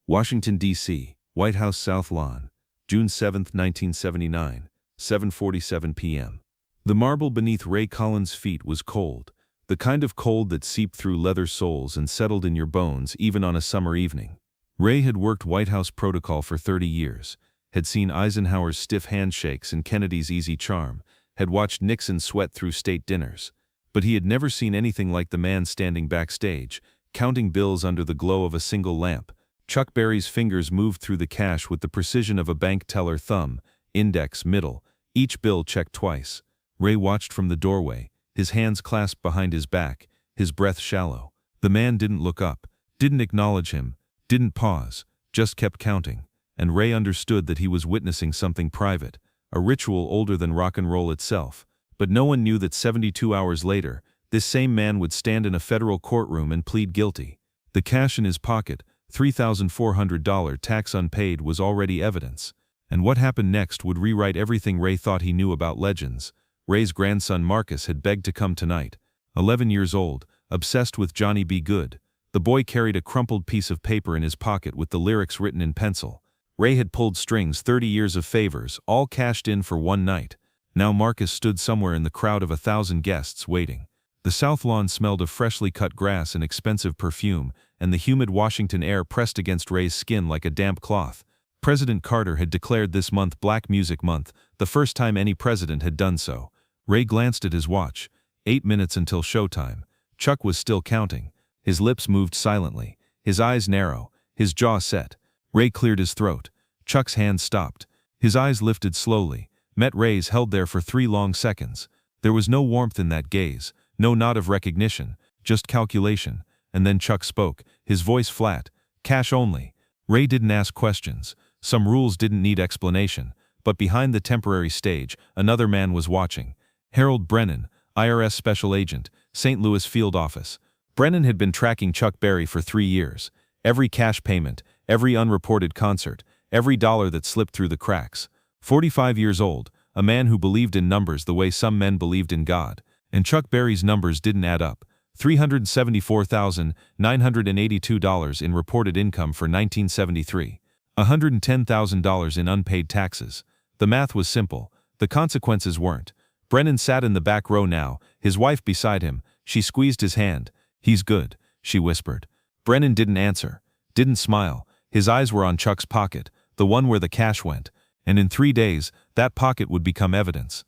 Washington, D.C., White House South Lawn, June 7, 1979, 7:47 p.m. The marble beneath Ray Collins' feet was cold, the kind of cold that seeped through leather soles and settled in your bones even on a summer evening. Ray had worked White House protocol for 30 years, had seen Eisenhower's stiff handshakes and Kennedy's easy charm, had watched Nixon sweat through state dinners. But he had never seen anything like the man standing backstage, counting bills under the glow of a single lamp. Chuck Berry's fingers moved through the cash with the precision of a bank teller, thumb, index, middle, each bill checked twice. Ray watched from the doorway, his hands clasped behind his back, his breath shallow. The man didn't look up, didn't acknowledge him, didn't pause, just kept counting. And Ray understood that he was witnessing something private, a ritual older than rock and roll itself. But no one knew that 72 hours later, this same man would stand in a federal courtroom and plead guilty. The cash in his pocket, $3,400 tax unpaid, was already evidence. And what happened next would rewrite everything Ray thought he knew about legends. Ray's grandson Marcus had begged to come tonight. 11 years old, obsessed with Johnny B. Goode. The boy carried a crumpled piece of paper in his pocket with the lyrics written in pencil. Ray had pulled strings, 30 years of favors, all cashed in for one night. Now Marcus stood somewhere in the crowd of 1,000 guests waiting. The South Lawn smelled of freshly cut grass and expensive perfume, and the humid Washington air pressed against Ray's skin like a damp cloth. President Carter had declared this month Black Music Month, the first time any president had done so. Ray glanced at his watch. 8 minutes until showtime. Chuck was still counting. His lips moved silently, his eyes narrow, his jaw set. Ray cleared his throat. Chuck's hand stopped. His eyes lifted slowly, met Ray's, held there for 3 long seconds. There was no warmth in that gaze, no nod of recognition, just calculation. And then Chuck spoke, his voice flat. Cash only. Ray didn't ask questions. Some rules didn't need explanation. But behind the temporary stage, another man was watching. Harold Brennan, IRS Special Agent, St. Louis Field Office. Brennan had been tracking Chuck Berry for 3 years. Every cash payment, every unreported concert, every dollar that slipped through the cracks. 45 years old, a man who believed in numbers the way some men believed in God. And Chuck Berry's numbers didn't add up. $374,982 in reported income for 1973. $110,000 in unpaid taxes. The math was simple. The consequences weren't. Brennan sat in the back row now, his wife beside him. She squeezed his hand. He's good, she whispered. Brennan didn't answer, didn't smile. His eyes were on Chuck's pocket, the one where the cash went. And in 3 days, that pocket would become evidence.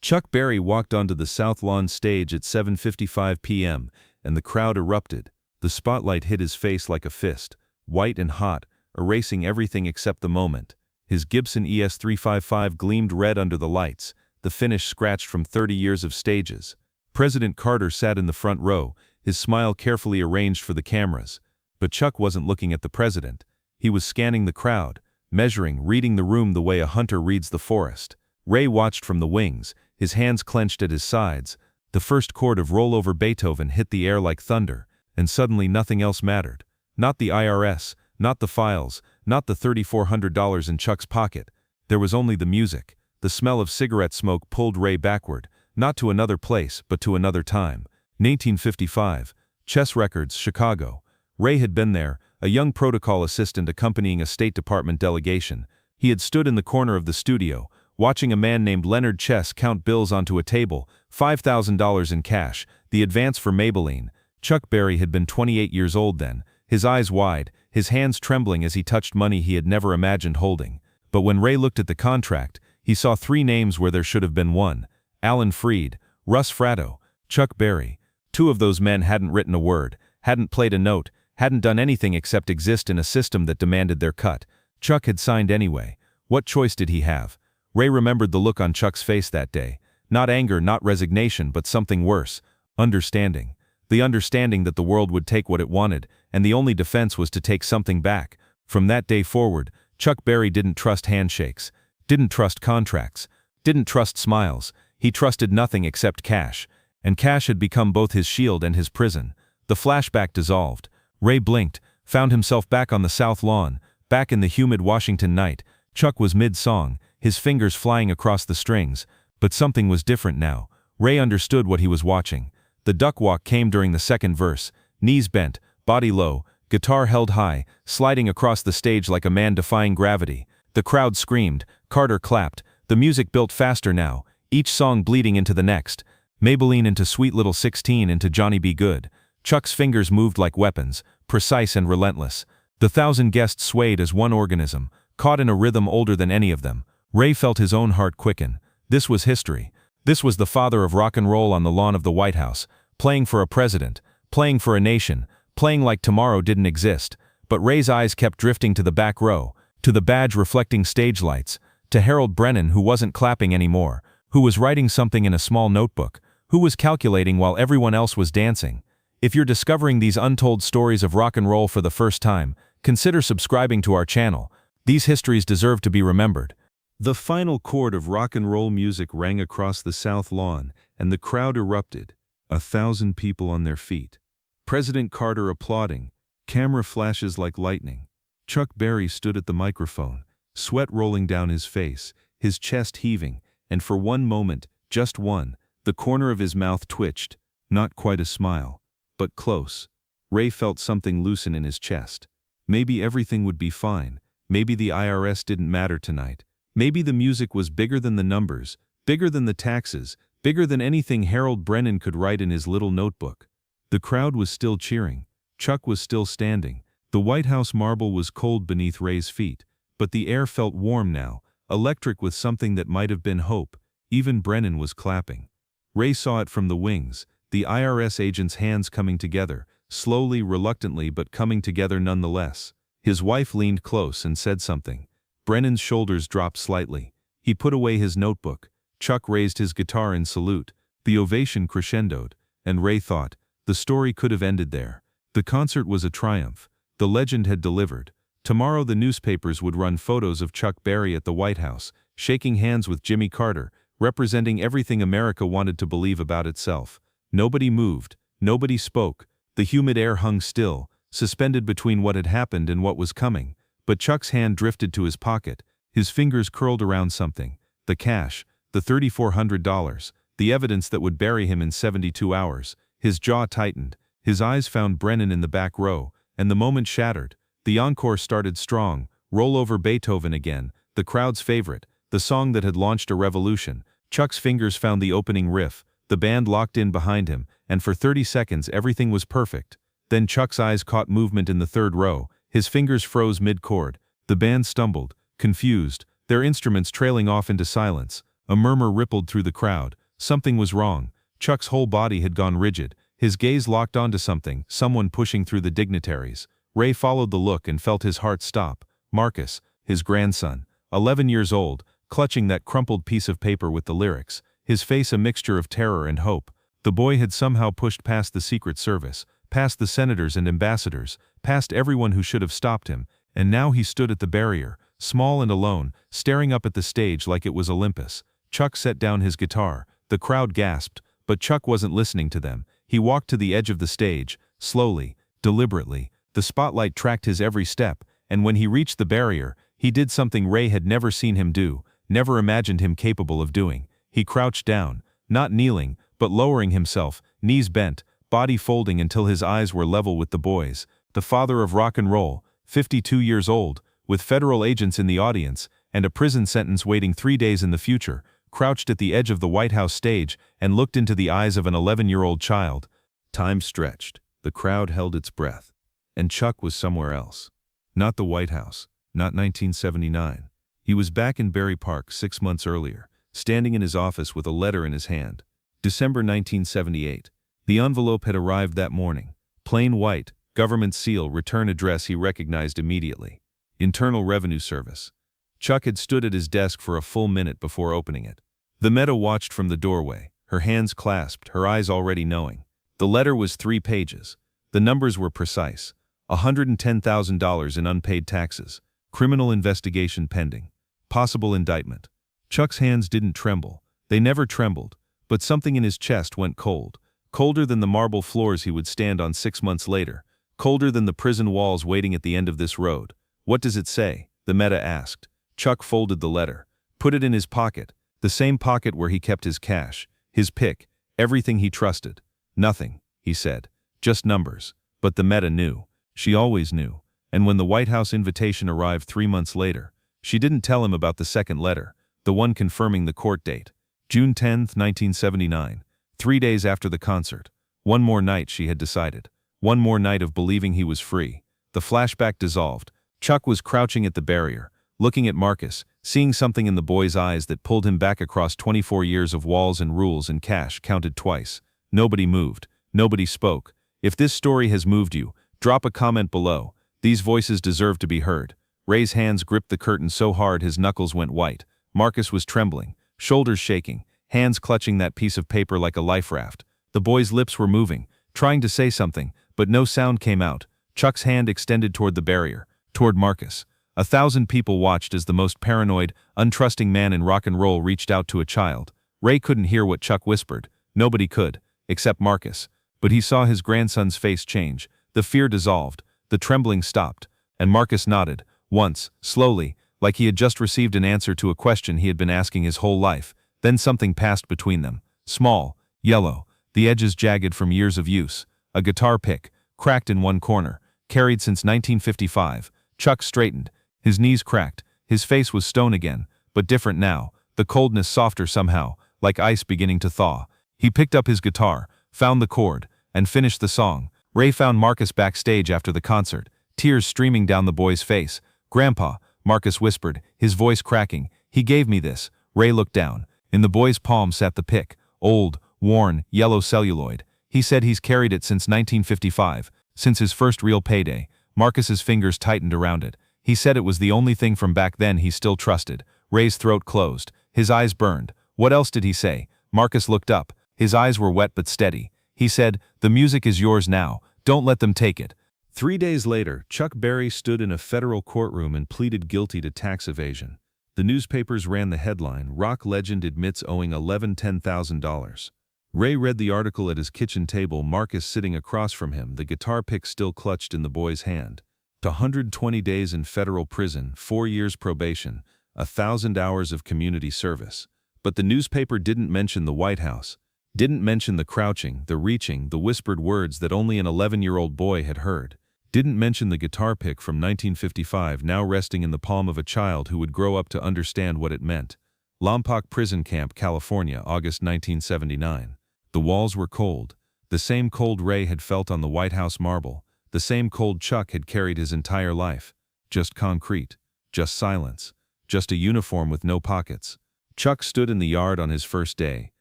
Chuck Berry walked onto the South Lawn stage at 7:55 p.m., and the crowd erupted. The spotlight hit his face like a fist, white and hot, erasing everything except the moment. His Gibson ES 355 gleamed red under the lights, the finish scratched from 30 years of stages. President Carter sat in the front row, his smile carefully arranged for the cameras. But Chuck wasn't looking at the president. He was scanning the crowd, measuring, reading the room the way a hunter reads the forest. Ray watched from the wings, his hands clenched at his sides. The first chord of Roll Over Beethoven hit the air like thunder, and suddenly nothing else mattered. Not the IRS, not the files, not the $3,400 in Chuck's pocket. There was only the music. The smell of cigarette smoke pulled Ray backward, not to another place, but to another time. 1955, Chess Records, Chicago. Ray had been there, a young protocol assistant accompanying a State Department delegation. He had stood in the corner of the studio, watching a man named Leonard Chess count bills onto a table, $5,000 in cash, the advance for Maybelline. Chuck Berry had been 28 years old then, his eyes wide, his hands trembling as he touched money he had never imagined holding. But when Ray looked at the contract, he saw 3 names where there should have been 1. Alan Freed, Russ Fratto, Chuck Berry. 2 of those men hadn't written a word, hadn't played a note, hadn't done anything except exist in a system that demanded their cut. Chuck had signed anyway. What choice did he have? Ray remembered the look on Chuck's face that day. Not anger, not resignation, but something worse. Understanding. The understanding that the world would take what it wanted, and the only defense was to take something back. From that day forward, Chuck Berry didn't trust handshakes, didn't trust contracts, didn't trust smiles. He trusted nothing except cash. And cash had become both his shield and his prison. The flashback dissolved. Ray blinked, found himself back on the South Lawn, back in the humid Washington night. Chuck was mid-song, his fingers flying across the strings. But something was different now. Ray understood what he was watching. The duck walk came during the second verse, knees bent, body low, guitar held high, sliding across the stage like a man defying gravity. The crowd screamed, Carter clapped, the music built faster now, each song bleeding into the next. Maybelline into Sweet Little 16 into Johnny B. Goode. Chuck's fingers moved like weapons, precise and relentless. The 1,000 guests swayed as one organism, caught in a rhythm older than any of them. Ray felt his own heart quicken. This was history. This was the father of rock and roll on the lawn of the White House, playing for a president, playing for a nation, playing like tomorrow didn't exist. But Ray's eyes kept drifting to the back row, to the badge reflecting stage lights, to Harold Brennan, who wasn't clapping anymore, who was writing something in a small notebook, who was calculating while everyone else was dancing. If you're discovering these untold stories of rock and roll for the first time, consider subscribing to our channel. These histories deserve to be remembered. The final chord of rock and roll music rang across the South Lawn, and the crowd erupted, 1,000 people on their feet. President Carter applauding, camera flashes like lightning. Chuck Berry stood at the microphone, sweat rolling down his face, his chest heaving, and for one moment, just one, the corner of his mouth twitched, not quite a smile, but close. Ray felt something loosen in his chest. Maybe everything would be fine. Maybe the IRS didn't matter tonight. Maybe the music was bigger than the numbers, bigger than the taxes, bigger than anything Harold Brennan could write in his little notebook. The crowd was still cheering. Chuck was still standing. The White House marble was cold beneath Ray's feet, but the air felt warm now, electric with something that might have been hope. Even Brennan was clapping. Ray saw it from the wings, the IRS agent's hands coming together, slowly, reluctantly, but coming together nonetheless. His wife leaned close and said something. Brennan's shoulders dropped slightly. He put away his notebook. Chuck raised his guitar in salute. The ovation crescendoed, and Ray thought, the story could have ended there. The concert was a triumph. The legend had delivered. Tomorrow the newspapers would run photos of Chuck Berry at the White House, shaking hands with Jimmy Carter, representing everything America wanted to believe about itself. Nobody moved. Nobody spoke. The humid air hung still, suspended between what had happened and what was coming. But Chuck's hand drifted to his pocket. His fingers curled around something. The cash, the $3,400, the evidence that would bury him in 72 hours. His jaw tightened. His eyes found Brennan in the back row, and the moment shattered. The encore started strong. Roll Over Beethoven again, the crowd's favorite, the song that had launched a revolution. Chuck's fingers found the opening riff. The band locked in behind him, and for 30 seconds everything was perfect. Then Chuck's eyes caught movement in the third row. His fingers froze mid-chord. The band stumbled, confused, their instruments trailing off into silence. A murmur rippled through the crowd. Something was wrong. Chuck's whole body had gone rigid. His gaze locked onto something, someone pushing through the dignitaries. Ray followed the look and felt his heart stop. Marcus, his grandson, 11 years old, clutching that crumpled piece of paper with the lyrics, his face a mixture of terror and hope. The boy had somehow pushed past the Secret Service, past the senators and ambassadors, past everyone who should have stopped him, and now he stood at the barrier, small and alone, staring up at the stage like it was Olympus. Chuck set down his guitar. The crowd gasped, but Chuck wasn't listening to them. He walked to the edge of the stage, slowly, deliberately. The spotlight tracked his every step, and when he reached the barrier, he did something Ray had never seen him do, never imagined him capable of doing. He crouched down, not kneeling, but lowering himself, knees bent, body folding until his eyes were level with the boys. The father of rock and roll, 52 years old, with federal agents in the audience, and a prison sentence waiting 3 days in the future, crouched at the edge of the White House stage and looked into the eyes of an 11-year-old child. Time stretched. The crowd held its breath. And Chuck was somewhere else. Not the White House. Not 1979. He was back in Berry Park 6 months earlier, standing in his office with a letter in his hand. December 1978. The envelope had arrived that morning. Plain white, government seal, return address he recognized immediately. Internal Revenue Service. Chuck had stood at his desk for a full minute before opening it. The Meta watched from the doorway, her hands clasped, her eyes already knowing. The letter was 3 pages. The numbers were precise. $110,000 in unpaid taxes. Criminal investigation pending. Possible indictment. Chuck's hands didn't tremble. They never trembled, but something in his chest went cold. Colder than the marble floors he would stand on 6 months later. Colder than the prison walls waiting at the end of this road. What does it say? The Meta asked. Chuck folded the letter, put it in his pocket, the same pocket where he kept his cash, his pick, everything he trusted. Nothing, he said. Just numbers. But the Meta knew. She always knew. And when the White House invitation arrived 3 months later, she didn't tell him about the second letter, the one confirming the court date. June 10, 1979, 3 days after the concert. One more night, she had decided. One more night of believing he was free. The flashback dissolved. Chuck was crouching at the barrier, looking at Marcus, seeing something in the boy's eyes that pulled him back across 24 years of walls and rules and cash counted twice. Nobody moved. Nobody spoke. If this story has moved you, drop a comment below. These voices deserve to be heard. Ray's hands gripped the curtain so hard his knuckles went white. Marcus was trembling, shoulders shaking, hands clutching that piece of paper like a life raft. The boy's lips were moving, trying to say something, but no sound came out. Chuck's hand extended toward the barrier, toward Marcus. 1,000 people watched as the most paranoid, untrusting man in rock and roll reached out to a child. Ray couldn't hear what Chuck whispered. Nobody could, except Marcus. But he saw his grandson's face change. The fear dissolved. The trembling stopped. And Marcus nodded, once, slowly, like he had just received an answer to a question he had been asking his whole life. Then something passed between them. Small, yellow, the edges jagged from years of use. A guitar pick, cracked in one corner, carried since 1955. Chuck straightened. His knees cracked. His face was stone again, but different now, the coldness softer somehow, like ice beginning to thaw. He picked up his guitar, found the chord, and finished the song. Ray found Marcus backstage after the concert, tears streaming down the boy's face. "Grandpa," Marcus whispered, his voice cracking, "he gave me this." Ray looked down. In the boy's palm sat the pick, old, worn, yellow celluloid. He said he's carried it since 1955, since his first real payday. Marcus's fingers tightened around it. He said it was the only thing from back then he still trusted. Ray's throat closed. His eyes burned. What else did he say? Marcus looked up. His eyes were wet but steady. He said, "The music is yours now. Don't let them take it." 3 days later, Chuck Berry stood in a federal courtroom and pleaded guilty to tax evasion. The newspapers ran the headline, "Rock Legend Admits Owing $10,000." Ray read the article at his kitchen table, Marcus sitting across from him, the guitar pick still clutched in the boy's hand. 120 days in federal prison, 4 years probation, 1,000 hours of community service. But the newspaper didn't mention the White House. Didn't mention the crouching, the reaching, the whispered words that only an 11-year-old boy had heard. Didn't mention the guitar pick from 1955 now resting in the palm of a child who would grow up to understand what it meant. Lompoc Prison Camp, California, August 1979. The walls were cold. The same cold Ray had felt on the White House marble. The same cold Chuck had carried his entire life. Just concrete. Just silence. Just a uniform with no pockets. Chuck stood in the yard on his first day,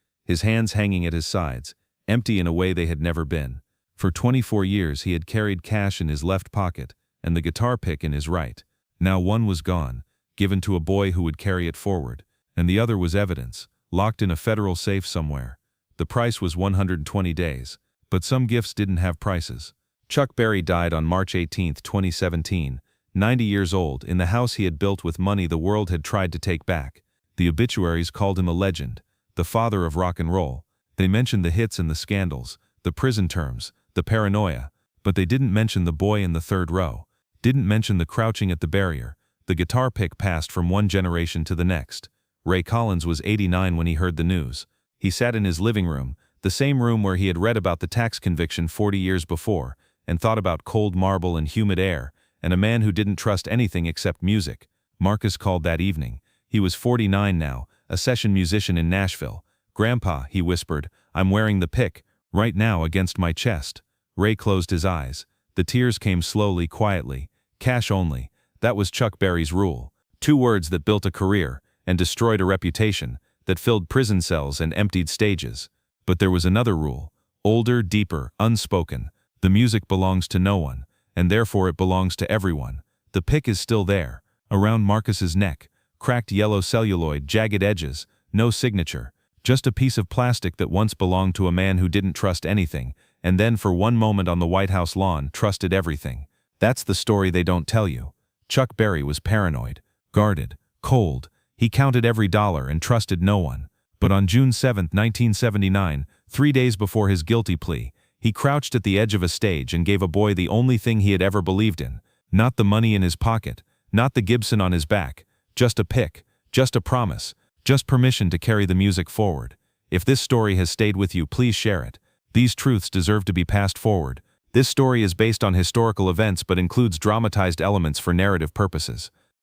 his hands hanging at his sides, empty in a way they had never been. For 24 years he had carried cash in his left pocket and the guitar pick in his right. Now one was gone, given to a boy who would carry it forward, and the other was evidence, locked in a federal safe somewhere. The price was 120 days, but some gifts didn't have prices. Chuck Berry died on March 18, 2017, 90 years old, in the house he had built with money the world had tried to take back. The obituaries called him a legend, the father of rock and roll. They mentioned the hits and the scandals, the prison terms, the paranoia, but they didn't mention the boy in the third row, didn't mention the crouching at the barrier. The guitar pick passed from one generation to the next. Ray Collins was 89 when he heard the news. He sat in his living room, the same room where he had read about the tax conviction 40 years before, and thought about cold marble and humid air, and a man who didn't trust anything except music. Marcus called that evening. He was 49 now, a session musician in Nashville. "Grandpa," he whispered, "I'm wearing the pick, right now against my chest." Ray closed his eyes. The tears came slowly, quietly. Cash only. That was Chuck Berry's rule. 2 words that built a career, and destroyed a reputation, that filled prison cells and emptied stages. But there was another rule. Older, deeper, unspoken. The music belongs to no one, and therefore it belongs to everyone. The pick is still there, around Marcus's neck. Cracked yellow celluloid, jagged edges, no signature. Just a piece of plastic that once belonged to a man who didn't trust anything, and then for one moment on the White House lawn trusted everything. That's the story they don't tell you. Chuck Berry was paranoid, guarded, cold. He counted every dollar and trusted no one. But on June 7, 1979, 3 days before his guilty plea, he crouched at the edge of a stage and gave a boy the only thing he had ever believed in. Not the money in his pocket, not the Gibson on his back, just a pick, just a promise, just permission to carry the music forward. If this story has stayed with you, please share it. These truths deserve to be passed forward. This story is based on historical events but includes dramatized elements for narrative purposes.